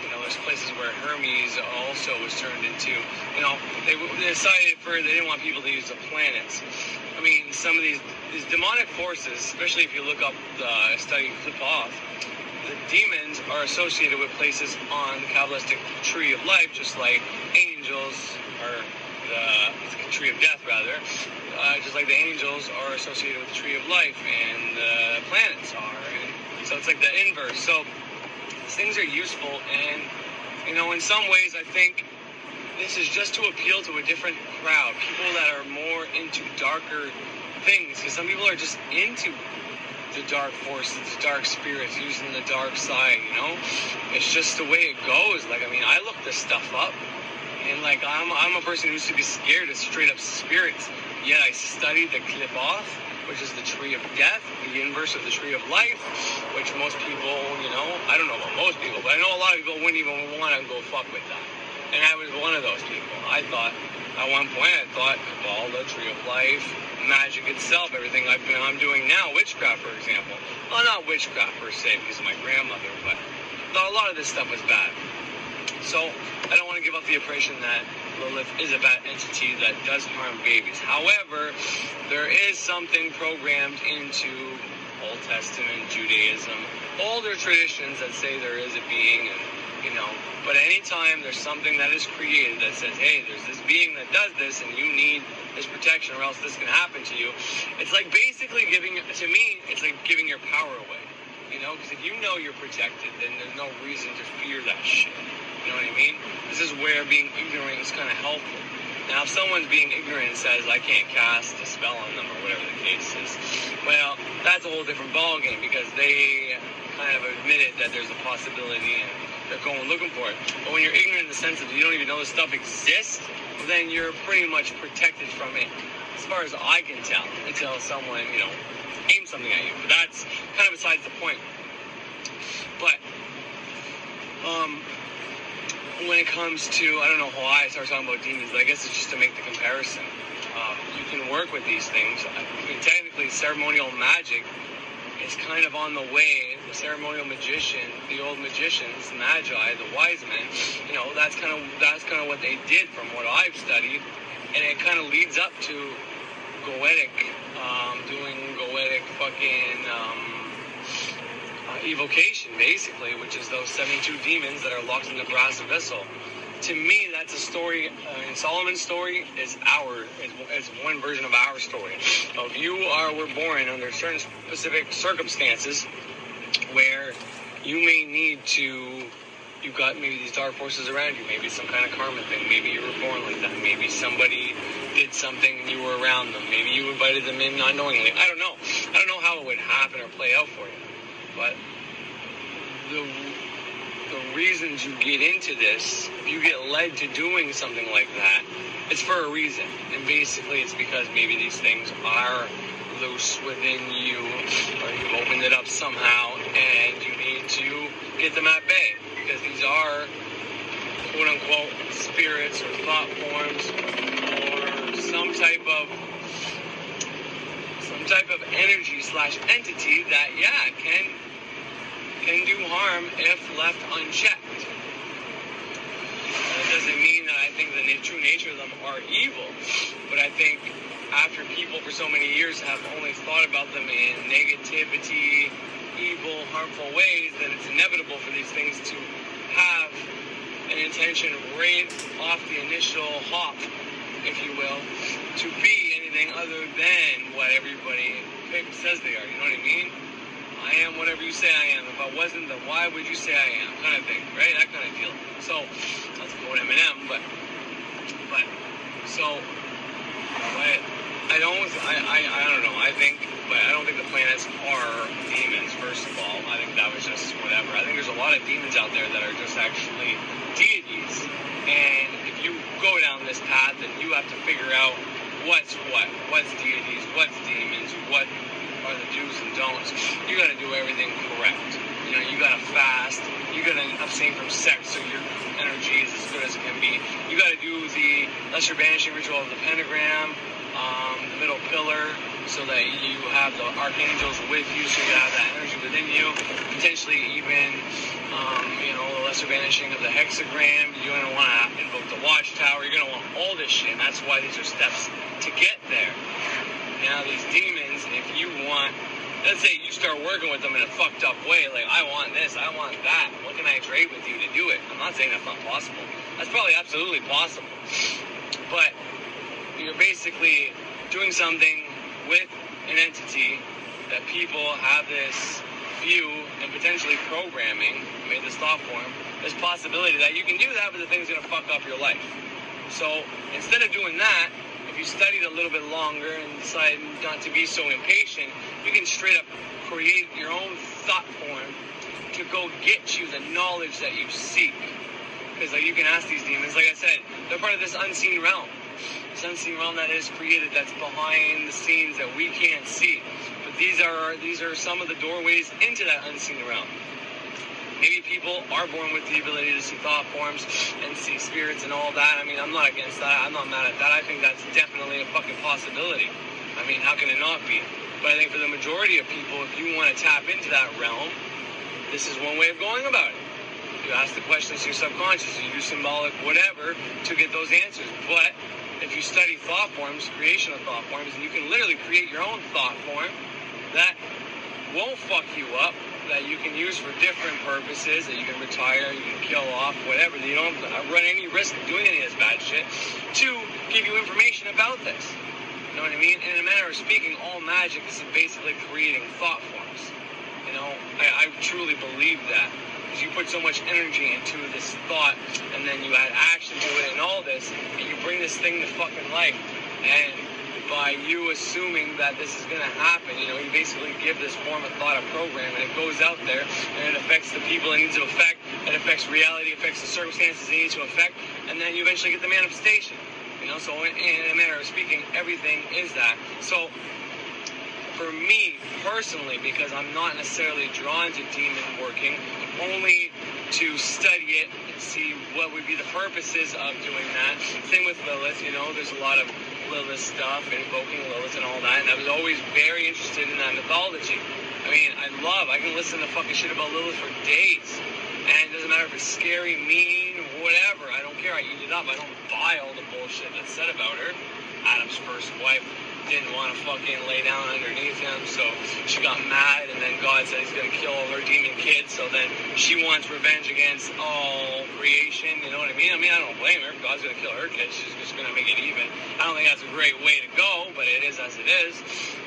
You know, there's places where Hermes also was turned into, you know, they decided they didn't want people to use the planets. I mean, some of these demonic forces, especially if you look up the study Flip Off, the demons are associated with places on the Kabbalistic tree of life, just like angels, or the tree of death, rather. Just like the angels are associated with the tree of life, and the planets are, and so it's like the inverse. So these things are useful, and, you know, in some ways I think this is just to appeal to a different crowd, people that are more into darker things, because some people are just into the dark forces, the dark spirits, using the dark side, you know? It's just the way it goes. Like, I mean, I look this stuff up, and, like, I'm a person who used to be scared of straight up spirits, yet I studied the Qlipoth, which is the tree of death, the inverse of the tree of life, which most people, you know, I don't know about most people, but I know a lot of people wouldn't even want to go fuck with that. And I was one of those people. I thought, at one point, Kabbalah, tree of life, magic itself, everything I'm doing now, witchcraft, for example. Well, not witchcraft per se, because of my grandmother, but a lot of this stuff was bad. So I don't want to give up the impression that Lilith is a bad entity that does harm babies. However, there is something programmed into Old Testament Judaism, older traditions that say there is a being, and, you know, but anytime there's something that is created that says, hey, there's this being that does this, and you need this protection or else this can happen to you, it's like basically to me, it's like giving your power away, you know, because if you know you're protected, then there's no reason to fear that shit. You know what I mean? This is where being ignorant is kind of helpful. Now, if someone's being ignorant and says, I can't cast a spell on them, or whatever the case is, well, that's a whole different ballgame, because they kind of admitted that there's a possibility and they're going looking for it. But when you're ignorant in the sense of you don't even know this stuff exists, then you're pretty much protected from it, as far as I can tell, until someone, you know, aims something at you. But that's kind of besides the point. But, when it comes to, I don't know why I started talking about demons, but I guess it's just to make the comparison. You can work with these things. I mean, technically, ceremonial magic is kind of on the way. The ceremonial magician, the old magicians, the magi, the wise men, you know, that's kind of what they did from what I've studied, and it kind of leads up to goetic, doing goetic fucking evocation, basically, which is those 72 demons that are locked in the brass vessel. to me, that's a story. In Solomon's story is one version of our story. Of we're born under certain specific circumstances where you may need to. You've got maybe these dark forces around you. Maybe it's some kind of karma thing. Maybe you were born like that. Maybe somebody did something and you were around them. Maybe you invited them in unknowingly. I don't know. I don't know how it would happen or play out for you. But the reasons you get into this, if you get led to doing something like that, it's for a reason. And basically it's because maybe these things are loose within you, or you've opened it up somehow, and you need to get them at bay. Because these are, quote-unquote, spirits or thought forms, or some type of energy / entity that, can do harm if left unchecked. That doesn't mean that I think the true nature of them are evil, but I think after people for so many years have only thought about them in negativity, evil, harmful ways, that it's inevitable for these things to have an intention right off the initial hop, if you will, to be anything other than what everybody says they are. You know what I mean? I am whatever you say I am. If I wasn't, then why would you say I am? Kind of thing, right? That kind of deal. So, that's quote Eminem, but I don't know. I don't think the planets are demons, first of all. I think that was just whatever. I think there's a lot of demons out there that are just actually deities. And if you go down this path, then you have to figure out what's deities, what's demons, what are the do's and don'ts. You got to do everything correct. You know, you got to fast. You got to abstain from sex so your energy is as good as it can be. You got to do the lesser banishing ritual of the pentagram, the middle pillar, so that you have the archangels with you, so you have that energy within you. Potentially even, the lesser banishing of the hexagram. You're going to want to invoke the watchtower. You're going to want all this shit. And that's why these are steps to get there. Now, these demons, if you want, let's say you start working with them in a fucked up way, like, I want this, I want that, what can I trade with you to do it? I'm not saying that's not possible. That's probably absolutely possible. But you're basically doing something with an entity that people have this view and potentially programming, made this thought form, this possibility that you can do that, but the thing's going to fuck up your life. So instead of doing that, if you studied a little bit longer and decide not to be so impatient, you can straight up create your own thought form to go get you the knowledge that you seek. Because you can ask these demons, like I said, they're part of this unseen realm. This unseen realm that is created, that's behind the scenes that we can't see. But these are some of the doorways into that unseen realm. Maybe people are born with the ability to see thought forms and see spirits and all that. I mean, I'm not against that. I'm not mad at that. I think that's definitely a fucking possibility. I mean, how can it not be? But I think for the majority of people, if you want to tap into that realm, this is one way of going about it. You ask the questions to your subconscious, you do symbolic whatever to get those answers. But if you study thought forms, creation of thought forms, and you can literally create your own thought form that won't fuck you up, that you can use for different purposes, that you can retire, you can kill off, whatever. You don't run any risk of doing any of this bad shit, to give you information about this. You know what I mean? And in a manner of speaking, all magic is basically creating thought forms. You know, I truly believe that. Because you put so much energy into this thought, and then you add action to it and all this, and you bring this thing to fucking life. And by you assuming that this is going to happen, you basically give this form of thought a program, and it goes out there, and it affects the people it needs to affect, it affects reality, it affects the circumstances it needs to affect, and then you eventually get the manifestation. So in a manner of speaking, everything is that. So for me, personally, because I'm not necessarily drawn to demon working, only to study it and see what would be the purposes of doing that. Same with Lilith, there's a lot of Lilith stuff, invoking Lilith and all that, and I was always very interested in that mythology. I mean, I can listen to fucking shit about Lilith for days, and it doesn't matter if it's scary, mean, whatever, I don't care, I eat it up, I don't buy all the bullshit that's said about her. Adam's first wife, didn't want to fucking lay down underneath him, so she got mad, and then God said he's going to kill all her demon kids, so then she wants revenge against all creation, you know what I mean? I don't blame her. If God's going to kill her kids, she's just going to make it even. I don't think that's a great way to go, but it is as it is.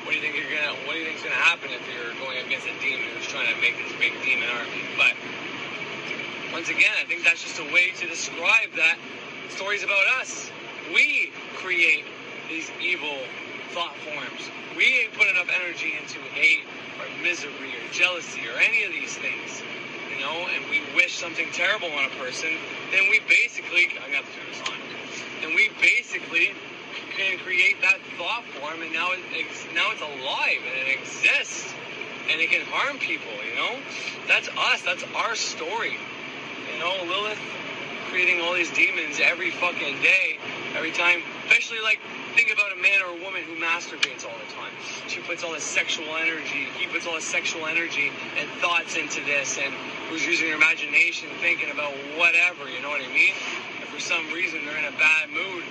What do you think think's going to happen if you're going against a demon who's trying to make this big demon army? But once again, I think that's just a way to describe that stories about us. We create these evil thought forms. We ain't put enough energy into hate or misery or jealousy or any of these things, you know, and we wish something terrible on a person, then we basically, I'm going to have to turn this on, then we basically can create that thought form, and now it's alive, and it exists, and it can harm people, you know? That's us, that's our story, you know, Lilith creating all these demons every fucking day, every time, especially like, think about a man or a woman who masturbates all the time. She puts all this sexual energy, he puts all this sexual energy and thoughts into this, and who's using their imagination, thinking about whatever, you know what I mean? If for some reason they're in a bad mood,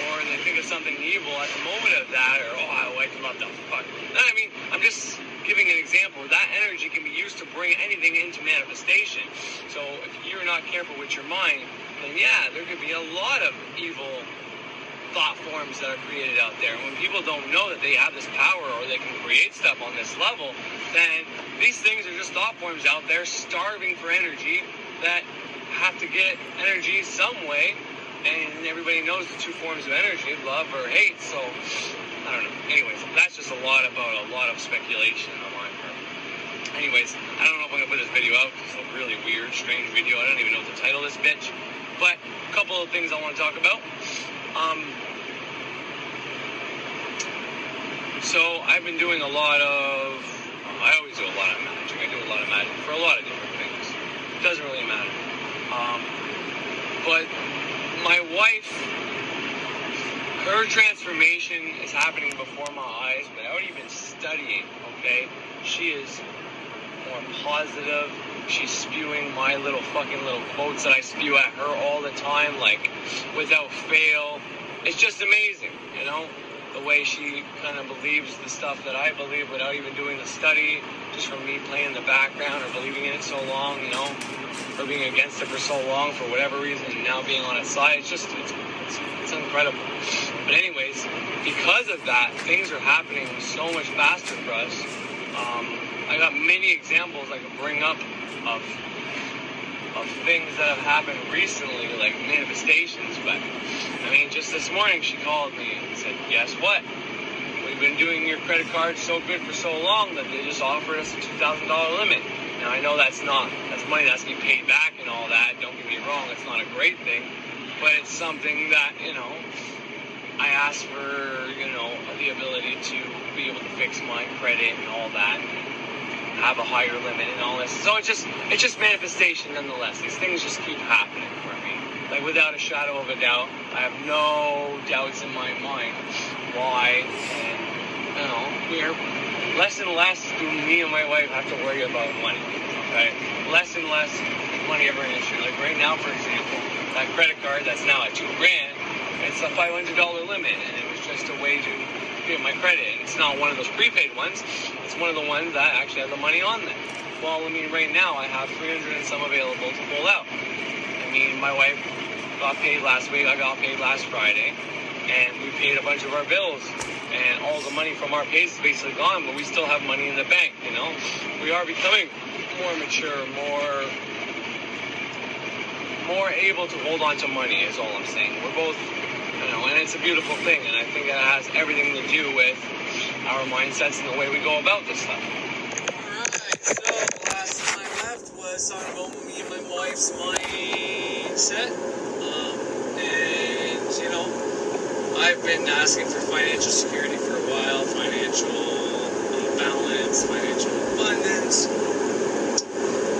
or they think of something evil at the moment of that, or, oh, I wake them up, the fuck. I mean, I'm just giving an example. That energy can be used to bring anything into manifestation. So if you're not careful with your mind, then yeah, there could be a lot of evil thought forms that are created out there. When people don't know that they have this power or they can create stuff on this level, then these things are just thought forms out there starving for energy that have to get energy some way, and everybody knows the two forms of energy, love or hate, so I don't know. Anyways, that's just a lot of speculation on my part. Anyways, I don't know if I'm going to put this video out. It's a really weird, strange video. I don't even know what to title this bitch, but a couple of things I want to talk about. So I've been doing a lot of, I always do a lot of magic. I do a lot of magic for a lot of different things. It doesn't really matter. But my wife, her transformation is happening before my eyes without even studying, okay? She is more positive. She's spewing my little quotes that I spew at her all the time, like, without fail. It's just amazing, you know? The way she kind of believes the stuff that I believe without even doing the study, just from me playing the background or believing in it so long, you know, or being against it for so long for whatever reason, and now being on its side. It's just, it's incredible. But anyways, because of that, things are happening so much faster for us. I got many examples I could bring up of things that have happened recently, like manifestations, but I mean, just this morning she called me and said, guess what? We've been doing your credit card so good for so long that they just offered us a $2,000 limit. Now I know that's money that's to be paid back and all that, don't get me wrong, it's not a great thing, but it's something that, you know, I asked for, you know, the ability to be able to fix my credit and all that, have a higher limit and all this. So it's just manifestation nonetheless. These things just keep happening for me. Like, without a shadow of a doubt, I have no doubts in my mind why, and, you know, we're less and less do me and my wife have to worry about money, okay? Less and less money ever an issue. Like right now, for example, that credit card that's now at $2,000, it's a $500 limit, and it was just a way to get my credit. And it's not one of those prepaid ones. It's one of the ones that actually have the money on there. Well, I mean, right now I have 300 and some available to pull out. I mean, my wife got paid last week. I got paid last Friday, and we paid a bunch of our bills. And all the money from our pays is basically gone, but we still have money in the bank. You know, we are becoming more mature, more able to hold on to money. Is all I'm saying. We're both. You know, and it's a beautiful thing, and I think it has everything to do with our mindsets and the way we go about this stuff. Alright, so last time I left was talking about me and my wife's mindset, and, you know, I've been asking for financial security for a while, financial balance, financial abundance,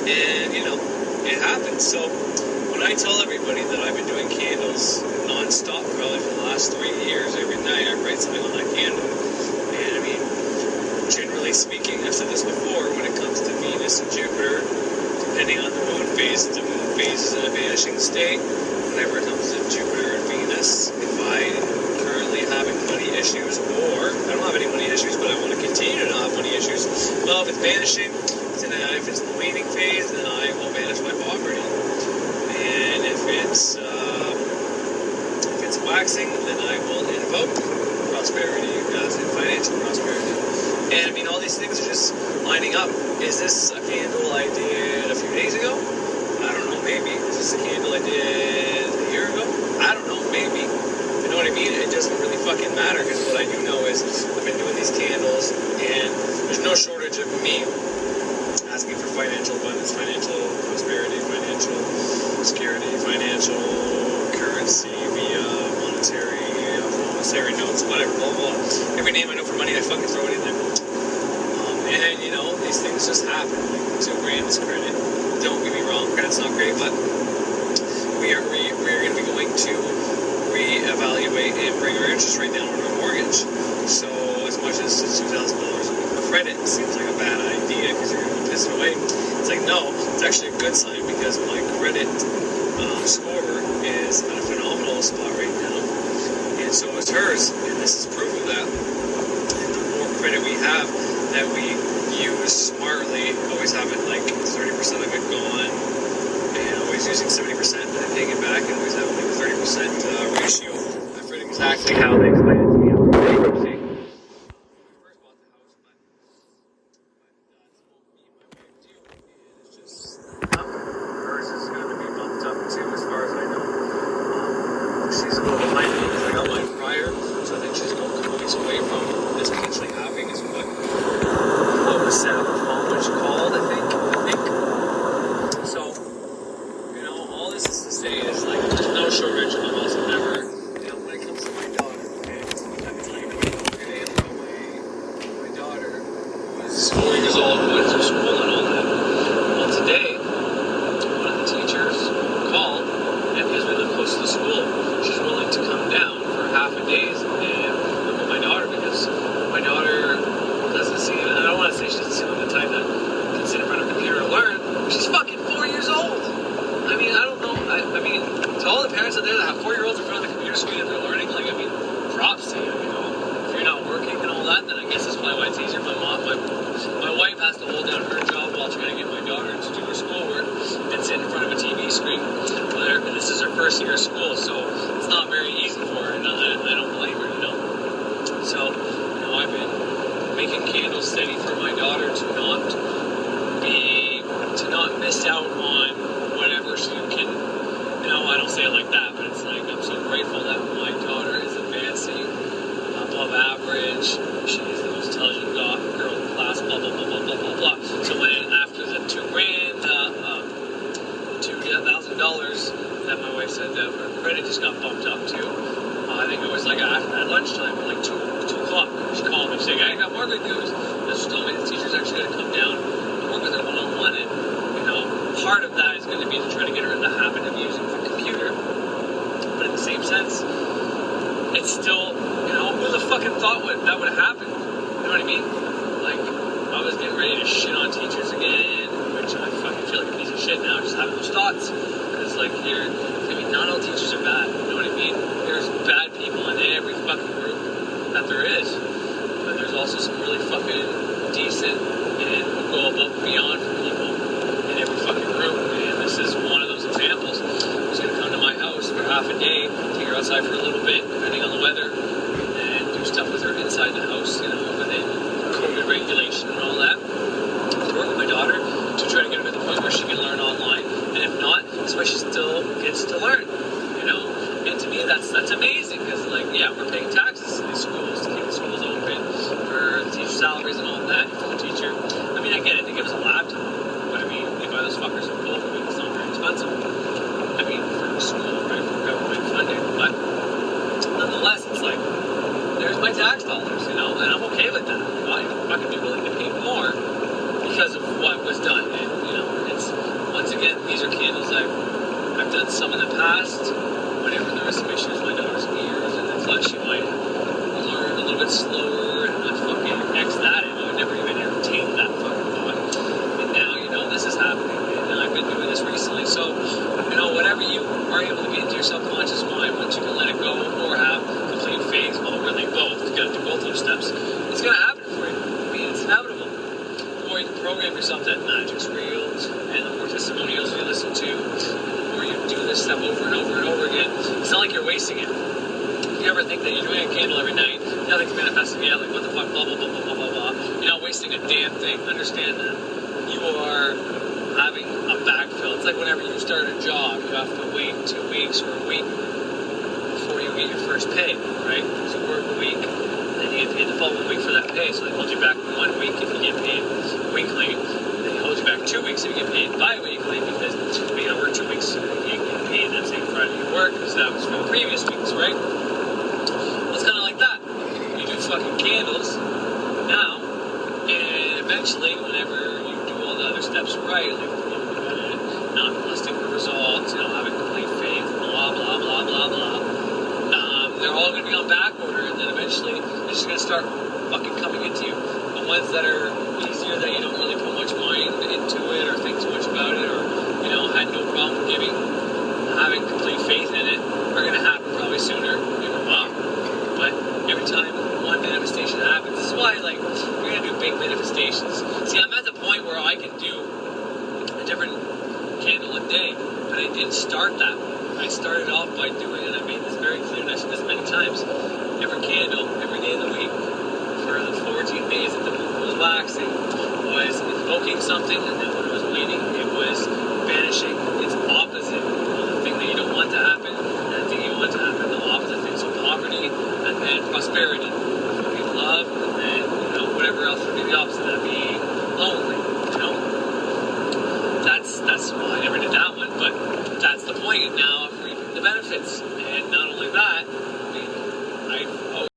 and, you know, it happens. So when I tell everybody that I've been doing candles non-stop probably for the last 3 years, every night I write something on that candle. And I mean, generally speaking, I've said this before, when it comes to Venus and Jupiter, depending on the moon phases in a vanishing state, whenever it comes to Jupiter and Venus, if I am currently having money issues, or I don't Well, if it's banishing, if it's the waning phase, then I will banish my poverty. And if it's waxing, then I will invoke prosperity, as in financial prosperity. And I mean, all these things are just lining up. Is this a candle I did a few days ago? I don't know, maybe. Is this a candle I did a year ago? I don't know, maybe. You know what I mean? It doesn't really fucking matter, because what I do know is I've been doing these candles, and there's no shortage of me asking for financial abundance, financial prosperity, financial security, financial currency via monetary, promissory notes, whatever, blah, blah, blah. Every name I know for money, I fucking throw it in there. And, you know, these things just happen. Like, $2,000 is credit. Don't get me wrong, credit's not great, but we are going to be going to reevaluate and bring our interest rate down on our mortgage. So as much as $2,000 of credit seems like a bad idea because you're going to piss it away, it's like, no, it's actually a good sign, because my credit score is at a phenomenal spot right now, and so is hers, and this is proof of that. And the more credit we have that we use smartly, always having like 30% of it gone, and always using 70% and then paying it back, and always having like a 30% ratio. I forget exactly how they explained it to me after bankruptcy. Hers is going to be bumped up too, as far as I know. She's a little behind me because I got mine prior, so I think she's about 2 weeks away from this potentially happening, is what was set up the phone when she called, I think. So, you know, all this is to say is, like, there's no shortage of also never, you know, when it comes to my daughter, okay, I'm telling you, okay, my daughter was 4 years old, went through school and all that. Well, today, one of the teachers called, and because we live close to the school, she's willing to come down for half a day and live with my daughter, because my daughter doesn't seem, and I don't want to say she doesn't seem like the type that can sit in front of a computer and learn. She's fucking 4 years old. I mean, I don't know. I mean, to all the parents out there that have 4-year-olds in front of the computer screen and they're learning, like, I mean, props to you, you know. If you're not working and all that, then I guess that's probably why it's easier. My wife has to hold down her job while trying to get my daughter to do her schoolwork and sit in front of a TV screen. And this is her first year of school, so it's not very easy for her, and I don't blame her, you know. So, you know, I've been making candles steady for my daughter to not miss out on whatever she can, you know, I don't say it like that, but it's like, I'm so grateful that my daughter is advancing above average. She's the most intelligent girl in the class, blah, blah, blah, blah, blah, blah, blah. So when, after the $2,000 that my wife said that her credit just got bumped up to, I think it was like at lunchtime, like 2 o'clock. She called me saying, I got more good news. And she told me the teacher's actually going to come down and work with her one-on-one. And, you know, part of that is going to be to try to get her in the habit of using the computer. But in the same sense, it's still, you know, who the fucking thought that would happen? You know what I mean? Like, I was getting ready to shit on teachers again, which I fucking feel like a piece of shit now, just having those thoughts. Because, like, not all teachers are bad. You know what I mean? There's bad people in every fucking group that there is. But there's also some really fucking decent and go above and beyond for people in every fucking group. And this is one of those examples. Who's going to come to my house for half a day, take her outside for a little bit, depending on the weather, and do stuff with her inside the house, you know, within COVID regulation and all that. To work with my daughter to try to get her to the point where she can learn online. And if not, that's why she still gets to learn, you know? And to me, that's amazing, because, like, yeah, we're paying taxes to these schools to keep the schools open for the teacher salaries and all that, for the teacher. I mean, I get it, they give us a laptop, but I mean, they buy those fuckers in bulk. I mean, it's not very expensive. I mean, for school, right, for government funding, but nonetheless, it's like, there's my tax dollars, you know, and I'm okay with that. You know, I'm not going to be willing to pay more because of what was done, and, you know, it's, once again, these are candles I've done some in the past. Whenever there was some issues with my daughter's ears, and I thought she might learn a little bit slower, and I fucking X that, and I would never even entertain that fucking thought. And now, you know, this is happening, and I've been doing this recently. So, you know, whatever you are able to get into your subconscious mind, once you can let it go or have complete faith, well, really both, you gotta do both those steps, it's gonna happen for you. I mean, it's inevitable. yourself that magic's real, and the more testimonials you listen to, the more you do this stuff over and over and over again, it's not like you're wasting it. You ever think that you're doing a candle every night, nothing's manifesting yet, like what the fuck, blah, blah, blah, blah, blah, blah, blah. You're not wasting a damn thing. Understand that. You are having a backfill. It's like whenever you start a job, you have to wait 2 weeks or a week before you get your first pay, right? So you work a week, then you get paid the following week for that pay. So they hold you back 1 week if you get paid weekly. Then they hold you back 2 weeks if you get paid bi-weekly, because you gotta work 2 weeks so you get paid that same Friday you work, because that was from the previous weeks, right? It's kind of like that. You do fucking candles now, and eventually, whenever you do all the other steps right, like not listing the results, having complete faith, blah blah blah blah blah, they're all going to be on back order, and then eventually they're just going to start fucking coming into you. The ones that are easier, that you don't really put much mind into it or think too much about it, or had no problem having complete faith in it, are going to happen probably sooner. But every time one manifestation happens, this is why, like, we're going to do big manifestations. See, I'm at the point where I can do a different candle a day, but I didn't start that. I started off by doing, and I made this very clear, and I've said this many times, every candle, every day of the week, for the 14 days that the moon was waxing, was invoking something, and then when it was waning, it was banishing its opposite. The thing that you don't want to happen, and the thing you want to happen, the opposite thing. So poverty, and then prosperity. Would be love, and then, whatever else would be the opposite. That'd be lonely, That's why I never did that one, but that's the point. Now I'm reaping the benefits. And not only that, I've